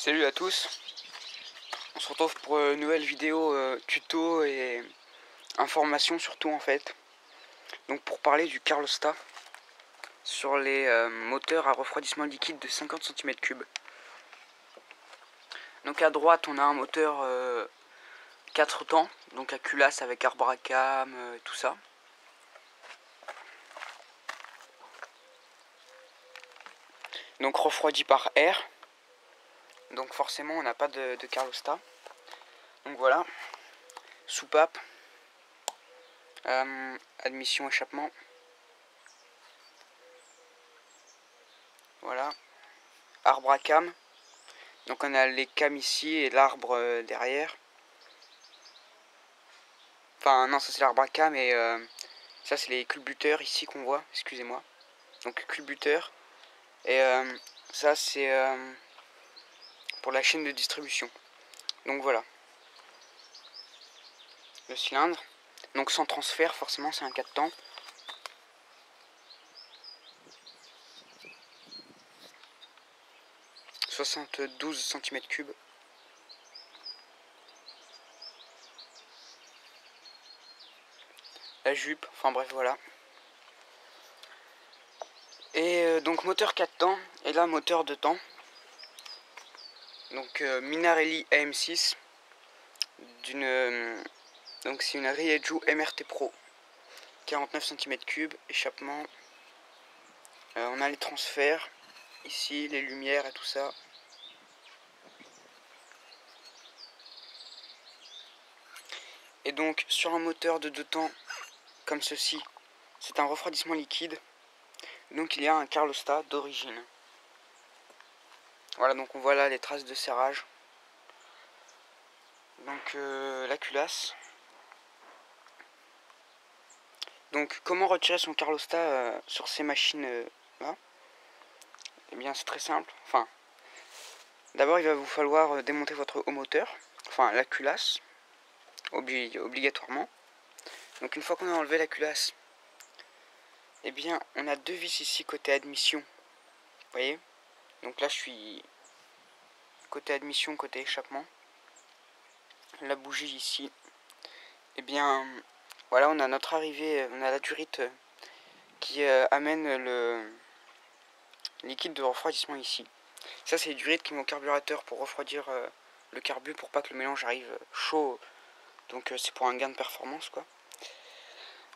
Salut à tous, on se retrouve pour une nouvelle vidéo tuto et information surtout en fait. Donc pour parler du Carlosta sur les moteurs à refroidissement liquide de 50 cm3. Donc à droite on a un moteur 4 temps, donc à culasse avec arbre à cam, tout ça. Donc refroidi par air, donc forcément on n'a pas de Carlosta. Donc voilà, soupape, admission échappement. Voilà, arbre à cam. Donc on a les cams ici et l'arbre derrière. Enfin non, ça c'est l'arbre à cam et ça c'est les culbuteurs ici qu'on voit, excusez-moi. Donc culbuteur. Et ça c'est pour la chaîne de distribution. Donc voilà. Le cylindre. Donc sans transfert forcément, c'est un 4 temps. « 72 cm3. La jupe, enfin bref voilà. Et donc moteur 4 temps, et là moteur 2 temps. Donc Minarelli AM6 d'une donc c'est une Rieju MRT Pro, 49 cm3, échappement. On a les transferts ici, les lumières et tout ça. Et donc sur un moteur de 2 temps comme ceci, c'est un refroidissement liquide. Donc il y a un Carlosta d'origine. Voilà, donc on voit là les traces de serrage. Donc la culasse. Donc comment retirer son Carlosta sur ces machines là? Eh bien c'est très simple. Enfin, d'abord il va vous falloir démonter votre haut moteur, enfin la culasse, obligatoirement. Donc une fois qu'on a enlevé la culasse, eh bien on a deux vis ici côté admission. Vous voyez? Donc là je suis côté admission, côté échappement. La bougie ici. Eh bien voilà, on a notre arrivée, on a la durite qui amène le liquide de refroidissement ici. Ça c'est les durites qui vont au carburateur pour refroidir le carbu pour pas que le mélange arrive chaud. Donc c'est pour un gain de performance quoi.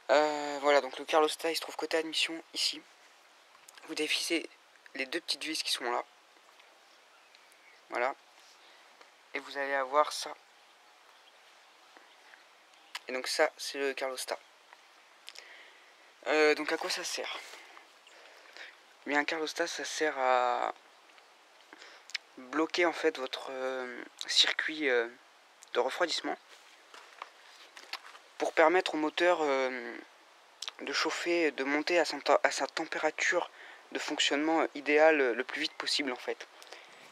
Voilà, donc le Carlosta il se trouve côté admission ici. Vous dévissez les deux petites vis qui sont là. Voilà. Et vous allez avoir ça. Et donc ça c'est le Carlosta. Donc à quoi ça sert? Eh bien un Carlosta ça sert à bloquer en fait votre circuit de refroidissement pour permettre au moteur de chauffer, de monter à sa température de fonctionnement idéale le plus vite possible en fait.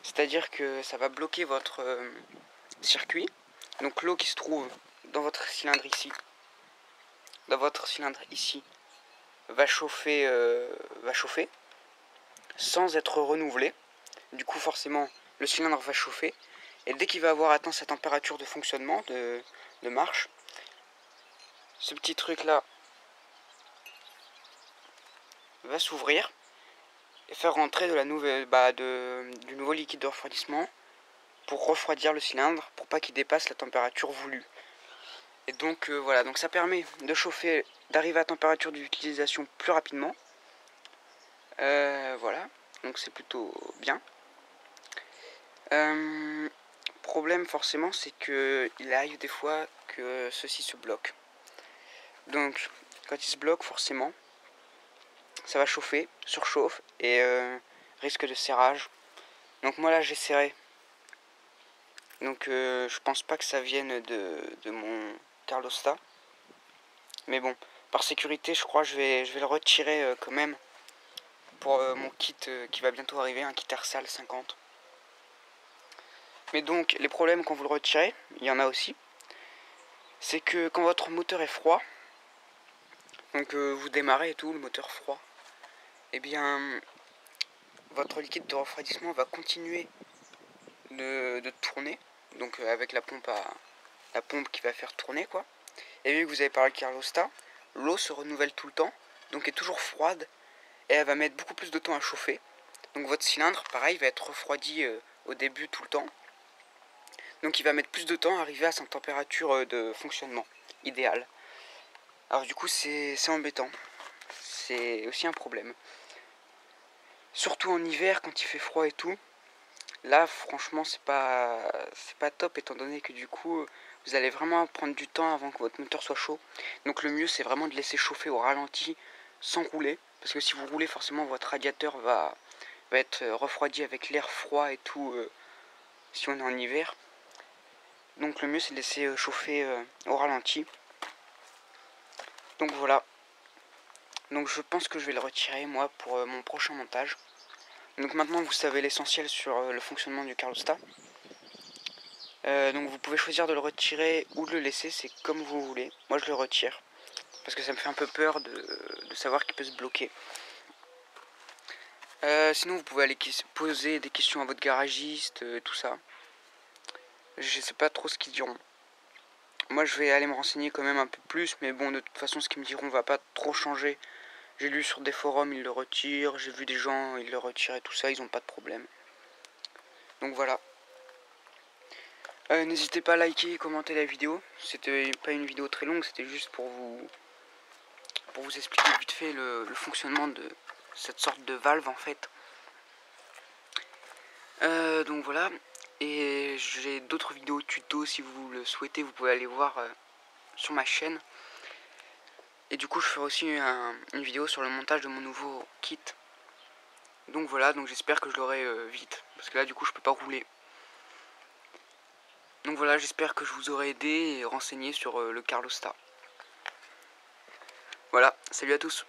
C'est-à-dire que ça va bloquer votre circuit. Donc l'eau qui se trouve dans votre cylindre ici, va chauffer sans être renouvelée. Du coup forcément le cylindre va chauffer et dès qu'il va avoir atteint sa température de fonctionnement, de marche, ce petit truc là va s'ouvrir et faire rentrer du nouveau liquide de refroidissement pour refroidir le cylindre pour pas qu'il dépasse la température voulue. Et donc voilà, donc ça permet de chauffer, d'arriver à température d'utilisation plus rapidement. Voilà, donc c'est plutôt bien. Problème forcément, c'est que il arrive des fois que ceci se bloque. Donc quand il se bloque, forcément, ça va chauffer, surchauffe et risque de serrage. Donc moi là j'ai serré. Donc je pense pas que ça vienne de mon Carlosta. Mais bon, par sécurité, je crois que je vais le retirer quand même pour mon kit qui va bientôt arriver, un kit Arsal 50. Mais donc, les problèmes quand vous le retirez, il y en a aussi. C'est que quand votre moteur est froid, donc vous démarrez et tout, le moteur froid, eh bien, votre liquide de refroidissement va continuer de tourner, donc avec la pompe qui va faire tourner quoi. Et vu que vous avez parlé de Carlosta, l'eau se renouvelle tout le temps, donc est toujours froide et elle va mettre beaucoup plus de temps à chauffer. Donc votre cylindre, pareil, va être refroidi au début tout le temps. Donc il va mettre plus de temps à arriver à sa température de fonctionnement idéale. Alors du coup c'est embêtant. C'est aussi un problème. Surtout en hiver quand il fait froid et tout. Là franchement c'est pas top étant donné que du coup vous allez vraiment prendre du temps avant que votre moteur soit chaud. Donc le mieux c'est vraiment de laisser chauffer au ralenti sans rouler. Parce que si vous roulez forcément votre radiateur va être refroidi avec l'air froid et tout si on est en hiver. Donc le mieux c'est de laisser chauffer au ralenti. Donc voilà. Donc je pense que je vais le retirer moi pour mon prochain montage. Donc maintenant vous savez l'essentiel sur le fonctionnement du Carlosta. Donc vous pouvez choisir de le retirer ou de le laisser, c'est comme vous voulez. Moi je le retire. Parce que ça me fait un peu peur de savoir qu'il peut se bloquer. Sinon vous pouvez aller poser des questions à votre garagiste, tout ça. Je sais pas trop ce qu'ils diront. Moi je vais aller me renseigner quand même un peu plus, mais bon de toute façon ce qu'ils me diront va pas trop changer. J'ai lu sur des forums, ils le retirent, j'ai vu des gens, ils le retirent et tout ça, ils ont pas de problème. Donc voilà. N'hésitez pas à liker et commenter la vidéo. C'était pas une vidéo très longue, c'était juste pour vous expliquer vite fait le fonctionnement de cette sorte de valve en fait. Donc voilà. Et j'ai d'autres vidéos tuto si vous le souhaitez, vous pouvez aller voir sur ma chaîne. Et du coup je ferai aussi une vidéo sur le montage de mon nouveau kit. Donc voilà, donc j'espère que je l'aurai vite. Parce que là du coup je peux pas rouler. Donc voilà, j'espère que je vous aurai aidé et renseigné sur le Carlosta. Voilà, salut à tous.